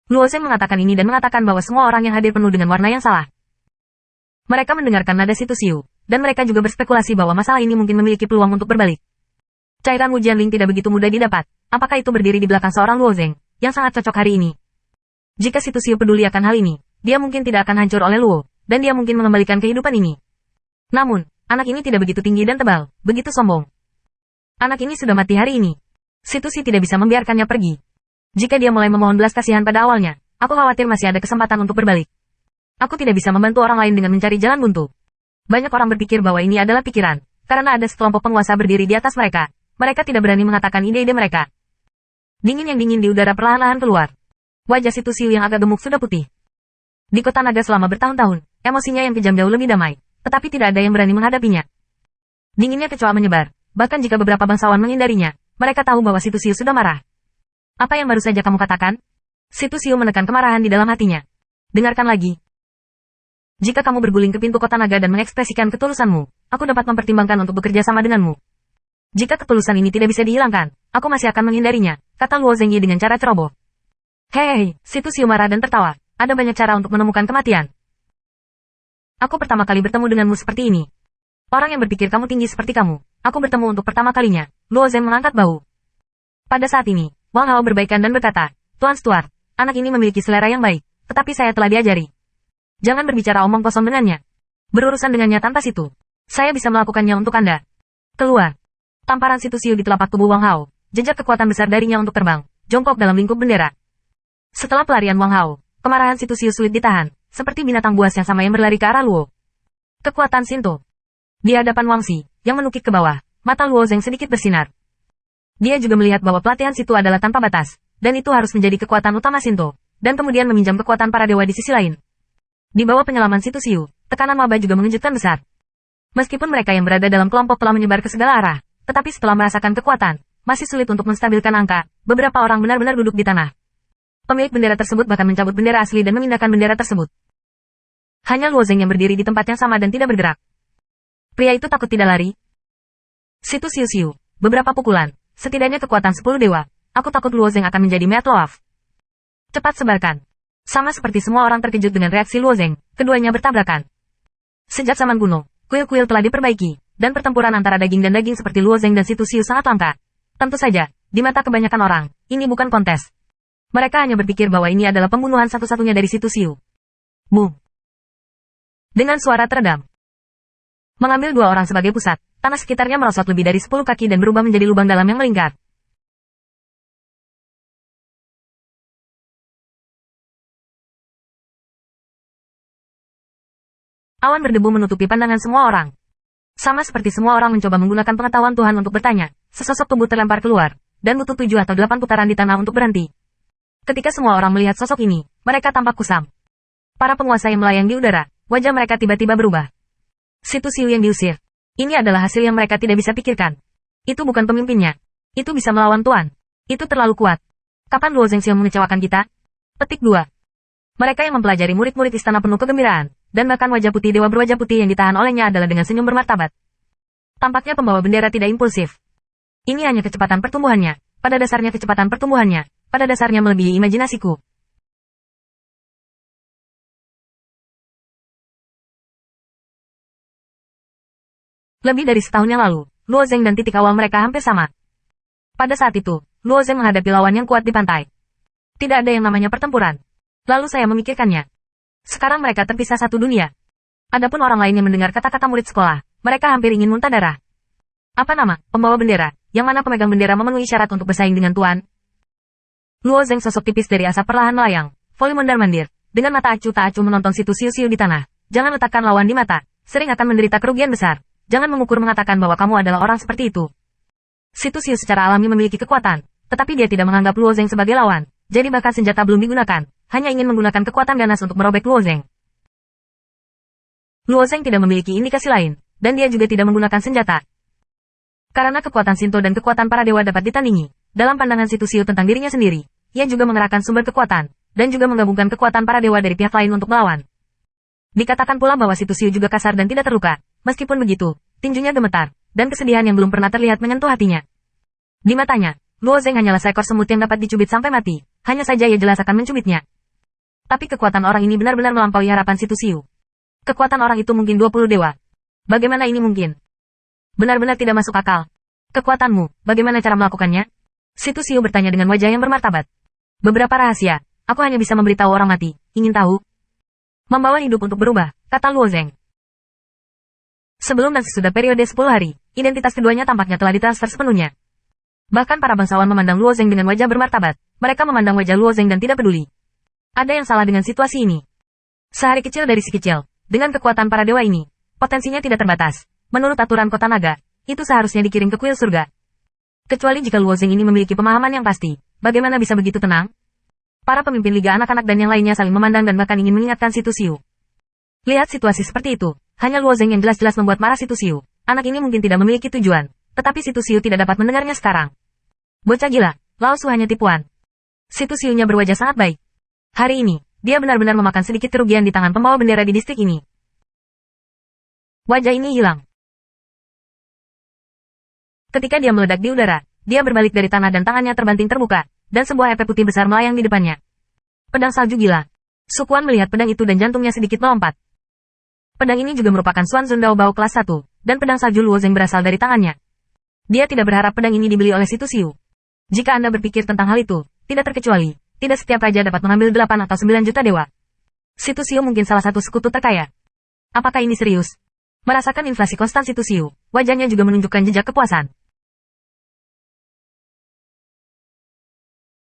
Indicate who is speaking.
Speaker 1: Luo Zeng mengatakan ini dan mengatakan bahwa semua orang yang hadir penuh dengan warna yang salah. Mereka mendengarkan nada Situ Xiu, dan mereka juga berspekulasi bahwa masalah ini mungkin memiliki peluang untuk berbalik. Cairan Wu Jianling tidak begitu mudah didapat. Apakah itu berdiri di belakang seorang Luo Zeng, yang sangat cocok hari ini? Jika Situ Xiu peduli akan hal ini, dia mungkin tidak akan hancur oleh Luo, dan dia mungkin mengembalikan kehidupan ini. Namun, anak ini tidak begitu tinggi dan tebal, begitu sombong. Anak ini sudah mati hari ini. Situ Xiu tidak bisa membiarkannya pergi. Jika dia mulai memohon belas kasihan pada awalnya, aku khawatir masih ada kesempatan untuk berbalik. Aku tidak bisa membantu orang lain dengan mencari jalan buntu. Banyak orang berpikir bahwa ini adalah pikiran, karena ada sekelompok penguasa berdiri di atas mereka. Mereka tidak berani mengatakan ide-ide mereka. Dingin yang dingin di udara perlahan-lahan keluar. Wajah Situ Xiu yang agak gemuk sudah putih. Di kota naga selama bertahun-tahun, emosinya yang kejam jauh lebih damai, tetapi tidak ada yang berani menghadapinya. Dinginnya kecoa menyebar, bahkan jika beberapa bangsawan menghindarinya, mereka tahu bahwa Situ Xiu sudah marah. Apa yang baru saja kamu katakan? Situ Xiu menekan kemarahan di dalam hatinya. Dengarkan lagi. Jika kamu berguling ke pintu kota naga dan mengekspresikan ketulusanmu, aku dapat mempertimbangkan untuk bekerja sama denganmu. Jika ketulusan ini tidak bisa dihilangkan, aku masih akan menghindarinya, kata Luo Zengyi dengan cara ceroboh. Hei, Situ Xiu marah dan tertawa. Ada banyak cara untuk menemukan kematian. Aku pertama kali bertemu denganmu seperti ini. Orang yang berpikir kamu tinggi seperti kamu. Aku bertemu untuk pertama kalinya. Luo Zeng mengangkat bahu. Pada saat ini, Wang Hao berbaikan dan berkata, Tuan Stuart, anak ini memiliki selera yang baik, tetapi saya telah diajari. Jangan berbicara omong kosong dengannya. Berurusan dengannya tanpa situ. Saya bisa melakukannya untuk Anda. Keluar. Tamparan Situ Xiu di telapak tubuh Wang Hao. Jejak kekuatan besar darinya untuk terbang, jongkok dalam lingkup bendera. Setelah pelarian Wang Hao, kemarahan Situ Xiu sulit ditahan, seperti binatang buas yang sama yang berlari ke arah Luo. Kekuatan Shinto. Di hadapan Wang Xi, yang menukik ke bawah, mata Luo Zeng sedikit bersinar. Dia juga melihat bahwa pelatihan Situ adalah tanpa batas, dan itu harus menjadi kekuatan utama Shinto, dan kemudian meminjam kekuatan para dewa di sisi lain. Di bawah penyelaman Situ Xiu, tekanan maba juga mengejutkan besar. Meskipun mereka yang berada dalam kelompok telah menyebar ke segala arah, tetapi setelah merasakan kekuatan, masih sulit untuk menstabilkan angka, beberapa orang benar-benar duduk di tanah. Pemilik bendera tersebut bahkan mencabut bendera asli dan memindahkan bendera tersebut. Hanya Luo Zeng yang berdiri di tempat yang sama dan tidak bergerak. Pria itu takut tidak lari. Situ Xiu, beberapa pukulan, setidaknya kekuatan 10 dewa. Aku takut Luo Zeng akan menjadi Meatloaf. Cepat sebarkan. Sama seperti semua orang terkejut dengan reaksi Luo Zeng, keduanya bertabrakan. Sejak zaman kuno, kuil-kuil telah diperbaiki, dan pertempuran antara daging dan daging seperti Luo Zeng dan Situ Xiu sangat langka. Tentu saja, di mata kebanyakan orang, ini bukan kontes. Mereka hanya berpikir bahwa ini adalah pembunuhan satu-satunya dari Situ Xiu. Boom. Dengan suara teredam. Mengambil dua orang sebagai pusat, tanah sekitarnya merosot lebih dari 10 kaki dan berubah menjadi lubang dalam yang melingkar. Awan berdebu menutupi pandangan semua orang. Sama seperti semua orang mencoba menggunakan pengetahuan Tuhan untuk bertanya, sesosok tubuh terlempar keluar, dan butuh 7 atau 8 putaran di tanah untuk berhenti. Ketika semua orang melihat sosok ini, mereka tampak kusam. Para penguasa yang melayang di udara, wajah mereka tiba-tiba berubah. Situ Xiu yang diusir. Ini adalah hasil yang mereka tidak bisa pikirkan. Itu bukan pemimpinnya. Itu bisa melawan Tuan. Itu terlalu kuat. Kapan Luo Zengxiu mengecewakan kita? Petik 2. Mereka yang mempelajari murid-murid istana penuh kegembiraan, dan bahkan wajah putih dewa berwajah putih yang ditahan olehnya adalah dengan senyum bermartabat. Tampaknya pembawa bendera tidak impulsif. Ini hanya kecepatan pertumbuhannya. Pada dasarnya kecepatan pertumbuhannya. Pada dasarnya melebihi imajinasiku. Lebih dari setahun yang lalu, Luo Zeng dan titik awal mereka hampir sama. Pada saat itu, Luo Zeng menghadapi lawan yang kuat di pantai. Tidak ada yang namanya pertempuran. Lalu saya memikirkannya. Sekarang mereka terpisah satu dunia. Adapun orang lain yang mendengar kata-kata murid sekolah, mereka hampir ingin muntah darah. Apa nama pembawa bendera, yang mana pemegang bendera memenuhi syarat untuk bersaing dengan Tuan? Luo Zeng sosok tipis dari asap perlahan melayang, voli mondar-mandir, dengan mata acuh tak acuh menonton Situ Xiu di tanah. Jangan letakkan lawan di mata, sering akan menderita kerugian besar. Jangan mengukur mengatakan bahwa kamu adalah orang seperti itu. Situ Xiu secara alami memiliki kekuatan, tetapi dia tidak menganggap Luo Zeng sebagai lawan, jadi bahkan senjata belum digunakan, hanya ingin menggunakan kekuatan ganas untuk merobek Luo Zeng. Luo Zeng tidak memiliki indikasi lain, dan dia juga tidak menggunakan senjata. Karena kekuatan Shinto dan kekuatan para dewa dapat ditandingi, dalam pandangan Situ Xiu tentang dirinya sendiri, ia juga mengerahkan sumber kekuatan, dan juga menggabungkan kekuatan para dewa dari pihak lain untuk melawan. Dikatakan pula bahwa Situ Xiu juga kasar dan tidak terluka, meskipun begitu, tinjunya gemetar, dan kesedihan yang belum pernah terlihat menyentuh hatinya. Di matanya, Luo Zeng hanyalah seekor semut yang dapat dicubit sampai mati, hanya saja ia jelas akan mencubitnya. Tapi kekuatan orang ini benar-benar melampaui harapan Situ Xiu. Kekuatan orang itu mungkin 20 dewa. Bagaimana ini mungkin? Benar-benar tidak masuk akal. Kekuatanmu, bagaimana cara melakukannya? Situ Xiu bertanya dengan wajah yang bermartabat. Beberapa rahasia, aku hanya bisa memberitahu orang mati. Ingin tahu? Membawa hidup untuk berubah, kata Luo Zeng. Sebelum dan sesudah periode 10 hari, identitas keduanya tampaknya telah ditransfer sepenuhnya. Bahkan para bangsawan memandang Luo Zeng dengan wajah bermartabat. Mereka memandang wajah Luo Zeng dan tidak peduli. Ada yang salah dengan situasi ini. Sehari kecil dari si kecil, dengan kekuatan para dewa ini, potensinya tidak terbatas. Menurut aturan kota naga, itu seharusnya dikirim ke kuil surga. Kecuali jika Luo Zeng ini memiliki pemahaman yang pasti, bagaimana bisa begitu tenang? Para pemimpin liga anak-anak dan yang lainnya saling memandang dan bahkan ingin mengingatkan Situ Xiu. Lihat situasi seperti itu. Hanya Luo Zeng yang jelas-jelas membuat marah Situ Xiu. Anak ini mungkin tidak memiliki tujuan, tetapi Situ Xiu tidak dapat mendengarnya sekarang. Bocah gila, Lao Su hanya tipuan. Situ Xiu-nya berwajah sangat baik. Hari ini, dia benar-benar memakan sedikit kerugian di tangan pembawa bendera di distrik ini. Wajah ini hilang. Ketika dia meledak di udara, dia berbalik dari tanah dan tangannya terbanting terbuka, dan sebuah epek putih besar melayang di depannya. Pedang salju gila. Sukuan melihat pedang itu dan jantungnya sedikit melompat. Pedang ini juga merupakan Xuan Zundao Bao kelas 1, dan pedang salju Luo Zeng berasal dari tangannya. Dia tidak berharap pedang ini dibeli oleh Situ Xiu. Jika Anda berpikir tentang hal itu, tidak terkecuali, tidak setiap raja dapat mengambil 8 atau 9 juta dewa. Situ Xiu mungkin salah satu sekutu terkaya. Apakah ini serius? Merasakan inflasi konstan Situ Xiu, wajahnya juga menunjukkan jejak kepuasan.